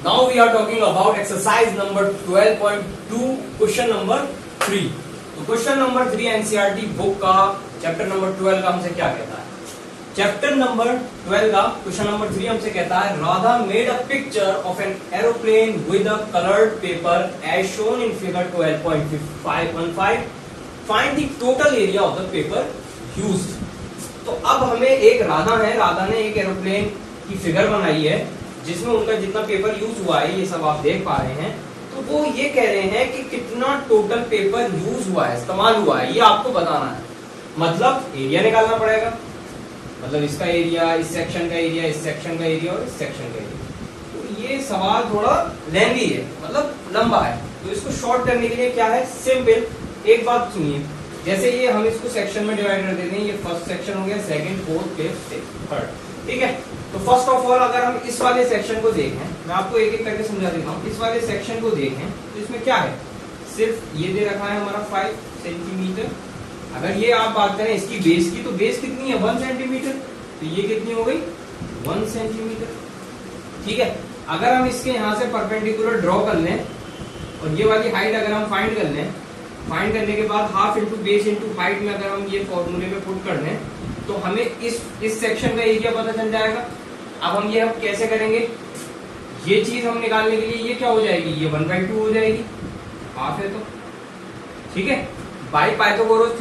Now we are talking about exercise number 12.2 question number 3. तो question number 3 NCERT book का chapter number 12 का हमसे क्या कहता है? चैप्टर नंबर 12 का क्वेश्चन नंबर 3 हमसे कहता है Radha made a picture of an aeroplane with a coloured paper as shown in figure 12.515. Find the total area of the paper used. तो अब हमें एक राधा ने एक एरोप्लेन की फिगर बनाई है जिसमें उनका जितना पेपर यूज हुआ है ये सब आप देख पा रहे हैं. तो वो ये कह रहे हैं कि कितना टोटल पेपर यूज हुआ है, इस्तेमाल हुआ है, ये आपको बताना है. मतलब एरिया निकालना पड़ेगा. मतलब इसका एरिया, इस सेक्शन का एरिया, इस सेक्शन का एरिया और इस सेक्शन का एरिया. तो ये सवाल थोड़ा लेंथी है, मतलब लंबा है. तो इसको शॉर्ट करने के लिए क्या है, सिंपल. एक बात सुनिए, जैसे ये हम इसको सेक्शन में डिवाइड कर देते हैं. ये फर्स्ट सेक्शन हो गया, second, fourth, fifth, sixth, third. ठीक है. तो फर्स्ट ऑफ ऑल अगर हम इस वाले सेक्शन को देखें, मैं आपको एक एक करके समझा देता हूँ. इस वाले सेक्शन को देखें तो इसमें क्या है, सिर्फ ये दे रखा है हमारा 5 सेंटीमीटर. अगर ये आप बात करें इसकी बेस की, तो बेस कितनी है, 1 सेंटीमीटर. तो ये कितनी हो गई, 1 सेंटीमीटर. ठीक है. अगर हम इसके यहाँ से परपेंडिकुलर ड्रॉ कर लें और ये वाली हाइट अगर हम फाइंड कर लें, फाइंड करने के बाद half into base into height में अगर हम ये फॉर्मूले में पुट कर दें तो हमें इस सेक्शन का एरिया पता चल जाएगा. अब हम ये कैसे करेंगे, ये चीज हम निकालने के लिए ये क्या हो जाएगी, ये 1/2 हो जाएगी, हाफ है तो. ठीक है. बाय पाइथागोरस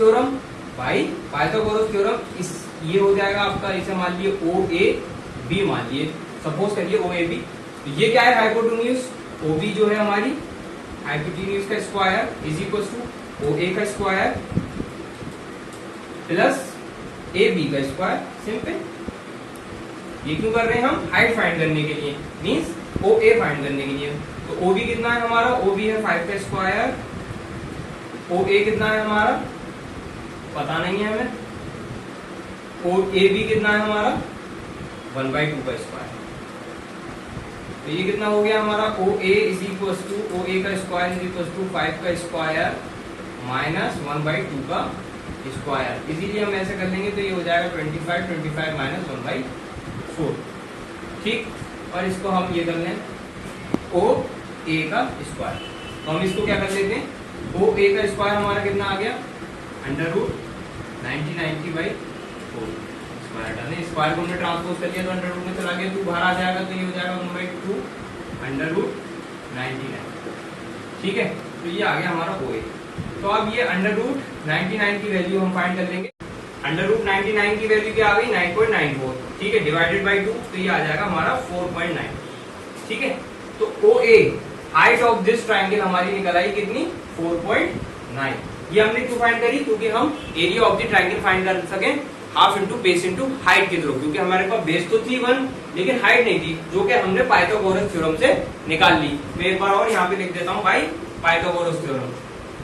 थ्योरम इस ये हो जाएगा आपका, इसे मान लिए OAB मान लिए, सपोज करिए OAB. तो ये क्या है, हाइपोटेन्यूज. OB जो है हमारी हाइपोटेन्यूज का square is equal to OA का स्क्वायर प्लस AB का स्क्वायर. सिंपल. ये क्यों कर रहे हैं हम, हाइट फाइंड करने के लिए, मींस OA फाइंड करने के लिए. तो OB कितना है हमारा, OB है 5 का स्क्वायर. OA कितना है हमारा पता नहीं है हमें. AB कितना है हमारा 1/2 का स्क्वायर. तो ये कितना हो गया हमारा, OA is equal to OA का स्क्वायर इज इक्वल टू 5 का स्क्वायर माइनस 1/2 का स्क्वायर. इसीलिए हम ऐसे कर लेंगे तो ये हो जाएगा 25 माइनस 1/4. ठीक. और इसको हम ये कर लें OA का स्क्वायर. तो हम इसको क्या कर लेते हैं, OA का स्क्वायर हमारा कितना आ गया, √90/4 स्क्वायर डालें. स्क्वायर को हमने ट्रांसपोज कर लिया तो अंडर रूट में चला गया, 2 बाहर आ जाएगा तो ये हो जाएगा 1/2 √99. ठीक है. तो ये आ गया हमारा OA. तो अब ये √99 की वैल्यू हम फाइंड कर लेंगे. √99 की वैल्यू क्या आ गई, 9.94. ठीक है. डिवाइडेड बाई 2 तो ये आ जाएगा हमारा 4.9. ठीक है. तो OA height of this triangle हमारी निकल आई कितनी, 4.9. ये हमने क्यों फाइंड करी, क्योंकि हम area of the triangle find कर सके half into base into height के थ्रू. क्योंकि हमारे पास बेस तो थी 1 लेकिन हाइट नहीं थी, जो कि हमने पाइथागोरस थ्योरम से निकाल ली. मैं एक बार और यहाँ पे लिख देता हूँ भाई, पाइथागोरस थ्योरम.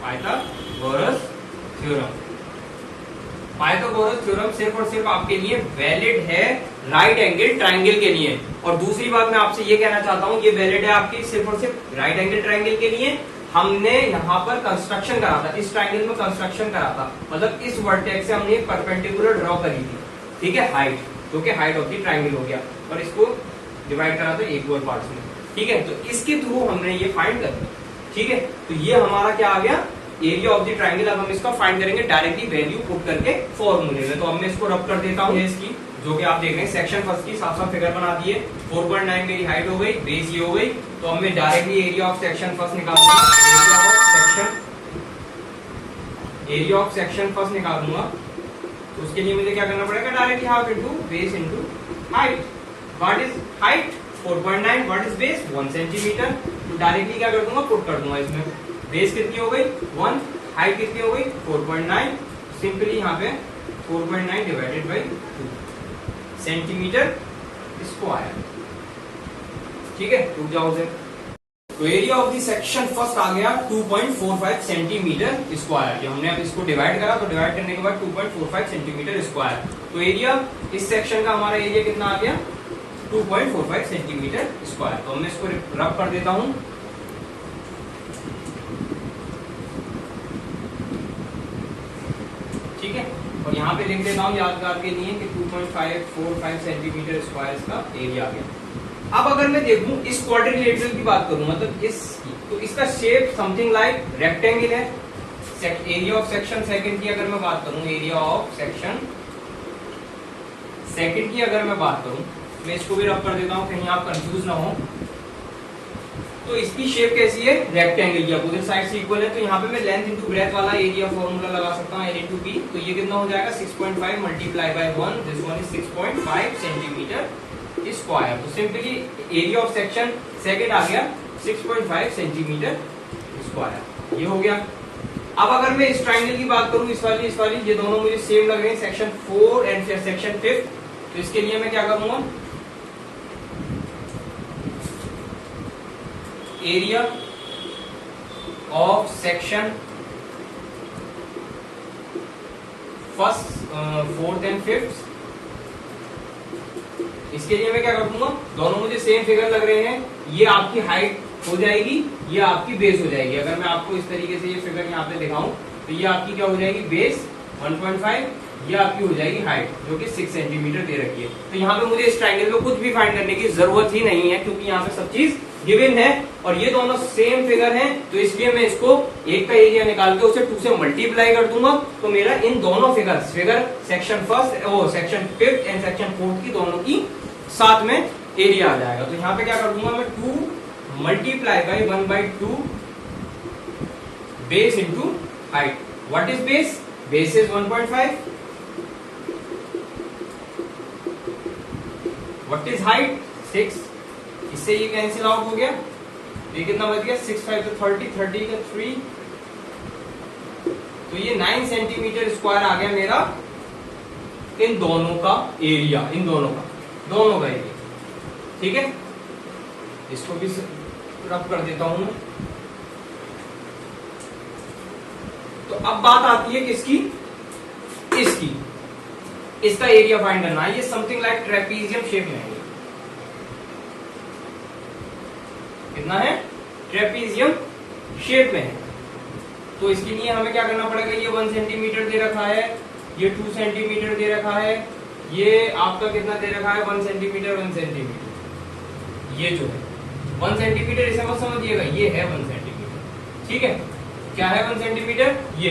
पाइथागोरस थ्योरम सिर्फ और सिर्फ आपके लिए वैलिड है राइट एंगल ट्राइंगल के लिए. और दूसरी बात मैं आपसे ये कहना चाहता हूँ, ये वैलिड है आपकी सिर्फ और सिर्फ राइट एंगल ट्राइंगल के लिए. हमने यहाँ पर कंस्ट्रक्शन करा था, इस ट्राइंगल में कंस्ट्रक्शन करा था, मतलब इस वर्टेक्स से हमने एक परपेंडिकुलर ड्रॉ करी थी. ठीक है. हाइट, जो कि हाइट ऑफ द ट्राइंगल हो गया, और इसको डिवाइड करा था इक्वल पार्ट्स में. ठीक है. तो इसके थ्रू हमने ये फाइंड कर दिया. ठीक है. तो ये हमारा क्या आ गया, एरिया ऑफ द ट्राइंगल. अब हम इसका फाइंड करेंगे डायरेक्टली वैल्यू पुट करके फॉर्मूले में. तो अब मैं इसको रब कर देता हूँ इसकी, जो कि आप देख रहे हैं सेक्शन फर्स्ट की साफ साफ फिगर बना दी है. 4.9 मेरी हाइट हो गई, बेस ये हो गई. तो अब मैं directly area of section first निकालूंगा. एरिया ऑफ सेक्शन फर्स्ट निकालूंगा. तो उसके लिए मुझे क्या करना पड़ेगा, directly half into base into height. What is height, 4.9. What is base, 1 centimetre. तो डायरेक्टली क्या कर दूंगा, पुट कर दूंगा इसमें. बेस कितनी हो गई 1, हाइट कितनी हो गई 4.9. सिंपली यहाँ पे 4.9 डिवाइडेड बाई 2 सेंटीमीटर स्क्वायर. ठीक है. रुक जाओ से. तो area of the section first आ गया 2.45 सेंटीमीटर स्क्वायर. हमने अब इसको डिवाइड करा, तो डिवाइड करने के बाद 2.45 सेंटीमीटर स्क्वायर. तो एरिया इस सेक्शन का हमारा एरिया कितना आ गया, 2.45 सेंटीमीटर स्क्वायर. तो मैं इसको रब कर देता हूं. ठीक है. और यहाँ पे लिख देता हूँ यादगार के लिए कि 2.545 सेंटीमीटर स्क्वायर का एरिया आ गया. अब अगर मैं देखूं इस क्वाड्रिलेटरल की बात करूं, मतलब इसकी, तो इसका शेप समथिंग लाइक रेक्टेंगल है। एरिया ऑफ सेक्शन सेकंड की अगर मैं बात करूं, एरिया ऑफ सेक्शन सेकंड की अगर मैं बात करूं, मैं इसको भी रब कर देता हूं कहीं आप कंफ्यूज ना हो। तो इसकी शेप कैसी है, रेक्टेंगल की, अपोजिट साइड से इक्वल है। तो यहाँ पे मैं लेंथ इंटू ब्रेथ वाला एरिया फॉर्मूला लगा सकता हूँ, L इंटू बी। तो ये कितना हो जाएगा 6.5 multiply by 1, this one is 6.5 centimetre square. तो simply area of section second आ गया 6.5 सेंटीमीटर स्क्वायर, ये हो गया। अब अगर मैं इस ट्राइंगल की बात करूं, इस वाली, ये दोनों मुझे सेम लग रहे हैं, सेक्शन 4 एंड सेक्शन 5। तो इसके लिए मैं क्या करूंगा, area of section first, fourth and fifth, इसके लिए मैं क्या कर दूंगा, दोनों मुझे सेम फिगर लग रहे हैं, ये आपकी हाइट हो जाएगी, ये आपकी बेस हो जाएगी। अगर मैं आपको इस तरीके से ये फिगर यहाँ पे दिखाऊं, तो ये आपकी क्या हो जाएगी, बेस 1.5, ये आपकी हो जाएगी हाइट जो कि 6 सेंटीमीटर दे रखी है। तो यहाँ पे मुझे इस ट्राइंगल में कुछ भी फाइंड करने की जरूरत ही नहीं है, क्योंकि यहाँ पे सब चीज गिवन है और ये दोनों सेम फिगर हैं। तो इसलिए मैं इसको एक का एरिया निकाल के उसे 2 से मल्टीप्लाई कर दूंगा, तो मेरा इन दोनों figure section first, section 5 and section 4 की दोनों की साथ में एरिया आ जाएगा। तो यहाँ पे क्या कर दूंगा मैं, 2 multiply by 1/2 base into height. What is base, base is 1.5, what is height 6, इससे ये कैंसिल आउट हो गया, ये कितना बच गया 6 5 तो 30 का 3, तो ये 9 सेंटीमीटर स्क्वायर आ गया मेरा इन दोनों का एरिया, इन दोनों का एरिया। ठीक है, इसको भी रब कर देता हूं मैं। तो अब बात आती है किसकी, इसकी, इसका एरिया फाइंड करना है। ये समथिंग लाइक ट्रेपीजियम शेप में है, कितना है, ट्रेपीजियम शेप में है। तो इसके लिए हमें क्या करना पड़ेगा, ये 1 सेंटीमीटर दे रखा है, ये 2 सेंटीमीटर दे रखा है, ये आपका कितना दे रखा है 1 सेंटीमीटर 1 सेंटीमीटर, ये जो है 1 सेंटीमीटर, इसे मत समझिएगा, ये है 1 सेंटीमीटर। ठीक है, क्या है 1 सेंटीमीटर, ये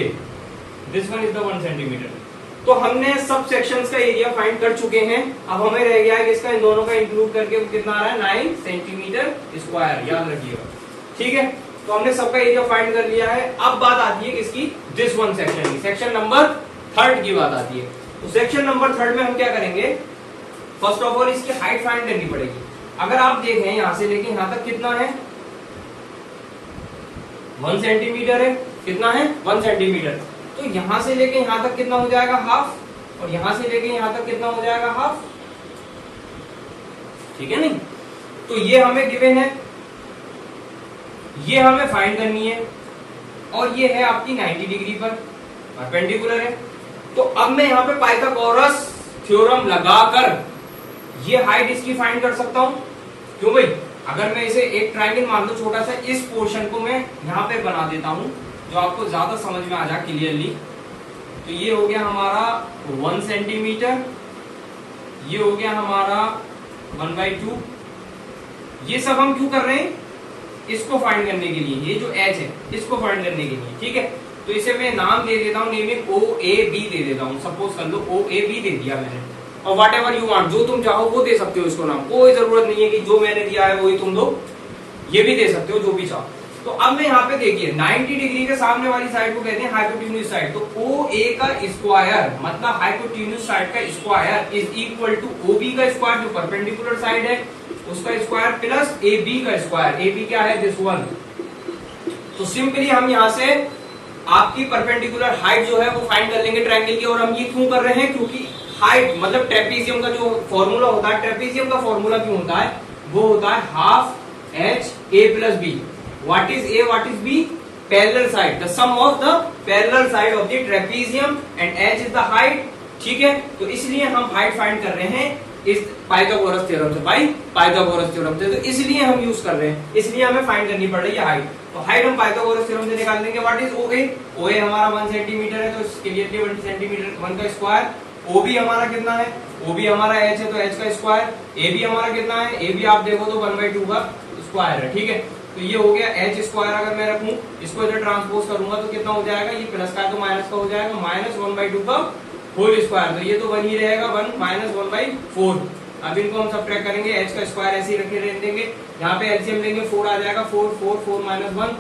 this one is the 1 centimetre. तो हमने सब सेक्शंस का एरिया फाइंड कर चुके हैं। अब हमें रह गया है कि इसका इन दोनों का इंक्लूड करके कितना आ रहा है, 9 सेंटीमीटर स्क्वायर, याद रखिएगा। ठीक है, तो हमने सबका एरिया फाइंड कर लिया है। अब बात आती है किसकी, दिस वन सेक्शन की, सेक्शन नंबर 3 की बात आती है। तो सेक्शन नंबर 3 में हम क्या करेंगे, फर्स्ट ऑफ ऑल इसकी हाइट फाइंड करनी पड़ेगी। अगर आप देखें यहां से लेके यहां तक कितना है, 1 सेंटीमीटर है, कितना है 1 सेंटीमीटर। तो यहां से लेके यहां तक कितना हो जाएगा, हाफ, और यहां से लेके यहां तक कितना हो जाएगा, हाफ। ठीक है नहीं, तो ये हमें गिवन है, ये हमें फाइंड करनी है, और ये है आपकी 90 डिग्री पर परपेंडिकुलर है। तो अब मैं यहां पे पाइथागोरस थ्योरम लगाकर ये हाइट इसकी फाइंड कर सकता हूं। क्यों भाई, अगर मैं इसे एक ट्रायंगल मान लो छोटा सा, इस पोर्शन को मैं यहां पे बना देता हूं जो आपको ज्यादा समझ में आ जाए क्लियरली। तो ये हो गया हमारा 1 सेंटीमीटर, ये हो गया हमारा 1/2। ये सब हम क्यों कर रहे हैं, इसको फाइंड करने के लिए, ये जो एच है इसको फाइंड करने के लिए। ठीक है, तो इसे मैं नाम दे देता हूं, नेमिंग OAB दे देता हूं। सपोज कर लो OAB दे दिया मैंने, और वट एवर यू वांट, जो तुम चाहो वो दे सकते हो इसको नाम, कोई जरूरत नहीं है कि जो मैंने दिया है वही तुम दो, ये भी दे सकते हो जो भी चाहो। तो अब मैं यहाँ पे देखिए 90 डिग्री के सामने वाली साइड को कहते हैं हाइपोटेन्यूज साइड। तो OA का स्क्वायर मतलब हाइपोटेन्यूज साइड का square is equal to OB का स्क्वायर जो परपेंडिकुलर साइड है उसका स्क्वायर प्लस AB का स्क्वायर। AB क्या है, दिस वन। तो सिंपली हम यहाँ से आपकी परपेंडिकुलर हाइट जो है वो फाइंड कर लेंगे ट्रायंगल की। और हम ये क्यों कर रहे हैं, क्योंकि हाइट मतलब ट्रेपीजियम का जो फॉर्मूला होता है, ट्रेपीजियम का फॉर्मूला क्यों होता है, वो होता है half HA plus B। What is A, what is B? Parallel side, the sum of the parallel side of the trapezium and H is the height। ठीक है, तो इसलिए हम हाइट फाइंड कर रहे हैं इस पाइथागोरस थ्योरम से, भाई पाइथागोरस थ्योरम से, तो इसलिए हम यूज कर रहे हैं, इसलिए हमें फाइंड करनी पड़ रही है हाइट। तो हाइट हम पाइथागोरस थ्योरम से निकाल देंगे। What is OA? OA हमारा 1 सेंटीमीटर है, तो इसके लिए 1 सेंटीमीटर 1 का स्क्वायर ओ बी हमारा कितना है, ओ बी हमारा एच है तो एच का स्क्वायर, ए बी हमारा कितना है, ए बी आप देखो तो 1/2 का स्क्वायर है, ठीक है। तो ये हो गया एच स्क्वायर, अगर मैं रखूं इसको इधर ट्रांसपोज करूंगा तो कितना हो जाएगा, ये प्लस का है तो माइनस का हो जाएगा, माइनस 1/2 का होल स्क्वायर, तो ये तो 1 ही रहेगा, 1 माइनस 1/4। अब इनको हम सब्ट्रैक्ट करेंगे, एच का स्क्वायर ऐसे ही रखे रहने देंगे, यहाँ पे एलसीएम लेंगे 4 आ जाएगा, 4 माइनस 1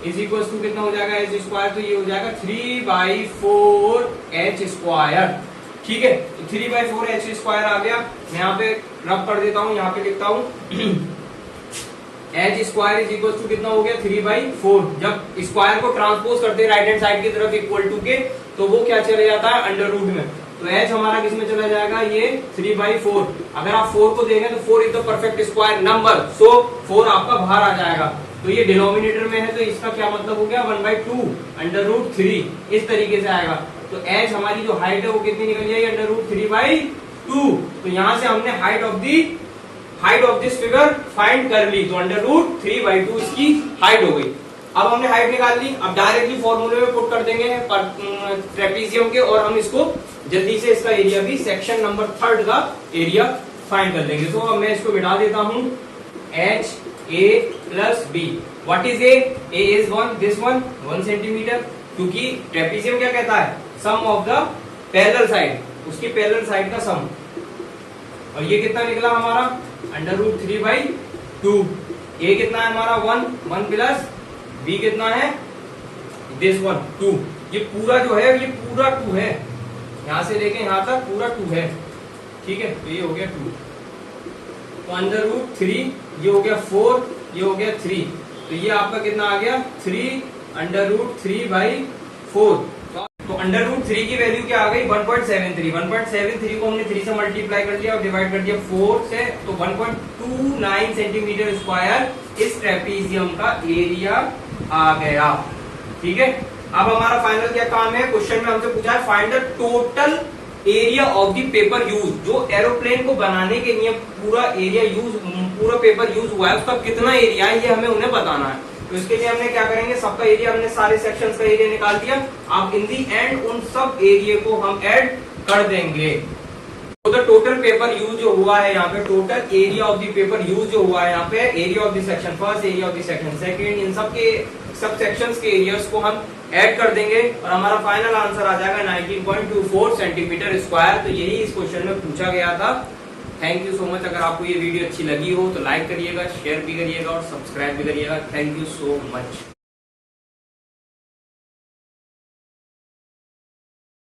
इज इक्वल टू कितना हो जाएगा एच स्क्वायर, तो ये हो जाएगा 3/4 एच स्क्वायर, ठीक है। तो 3/4 एच स्क्वायर आ गया, मैं यहाँ पे रब कर देता हूँ, यहाँ पे लिखता हूँ h square is equal to कितना हो गया 3/4। जब स्क्वायर को ट्रांसपोज करते हैं राइट हैंड साइड की तरफ इक्वल टू के, तो वो क्या चले जाता है अंडर रूट में, तो एच हमारा किस में चला जाएगा, ये 3/4। अगर आप 4 को देखें तो 4 is the perfect square number, so 4 आपका बाहर आ जाएगा, तो ये डिनोमिनेटर में है, तो इसका क्या मतलब हो गया 1/2 अंडर रूट 3, इस तरीके से आएगा। तो एच हमारी जो हाइट है वो कितनी निकल जाएगी, अंडर रूट 3/2। तो यहां से हमने height of this figure find कर ली, तो अंडर रूट 3/2 इसकी हाइट हो गई। अब हमने हाइट निकाल ली, अब डायरेक्टली फॉर्मूले में पुट कर देंगे ट्रेपीजियम के, और हम इसको जल्दी से इसका एरिया भी सेक्शन नंबर 3 का एरिया फाइंड कर लेंगे। तो अब मैं इसको मिटा देता हूं, h a plus b, what is a is 1, this 1 centimetre, क्योंकि ट्रेपीजियम क्या कहता है, sum of the parallel side, उसकी पैरेलल साइड का सम, और ये कितना निकला हमारा अंडर रूट 3/2। ए कितना है हमारा 1 प्लस बी कितना है दिस 1 2, ये पूरा जो है ये पूरा 2 है, यहां से लेके यहां तक पूरा 2 है, ठीक है। तो ये हो गया 2, तो अंडर रूट 3, ये हो गया 4, ये हो गया 3, तो ये आपका कितना आ गया 3 अंडर रूट 3/4। तो अंडर रूट 3 की वैल्यू क्या आ गई 1.73 को हमने 3 से मल्टीप्लाई कर लिया और डिवाइड कर दिया 4 से, तो 1.29 सेंटीमीटर स्क्वायर इस ट्रेपीजियम का एरिया आ गया, ठीक है। अब हमारा फाइनल क्या काम है, क्वेश्चन में हमसे पूछा है find the total area of the paper use, जो एरोप्लेन को बनाने के लिए पूरा एरिया यूज, पूरा पेपर यूज हुआ है उसका कितना एरिया है, ये हमें उन्हें बताना है। तो इसके लिए हमने क्या करेंगे, सबका एरिया हमने सारे सेक्शंस का एरिया निकाल दिया, अब इन दी एंड उन सब एरिया को हम ऐड कर देंगे। तो द टोटल पेपर यूज जो हुआ है यहाँ पे, total area of the paper use जो हुआ है यहाँ पे, area of the section first, area of the section second, इन सब के सब सेक्शंस के एरियाज को हम ऐड कर देंगे और हमारा फाइनल आंसर आ जाएगा 19.24 सेंटीमीटर स्क्वायर। तो यही इस क्वेश्चन में पूछा गया था। Thank you so much. अगर आपको ये वीडियो अच्छी लगी हो तो लाइक करिएगा, शेयर भी करिएगा और सब्सक्राइब भी करिएगा। Thank you so much.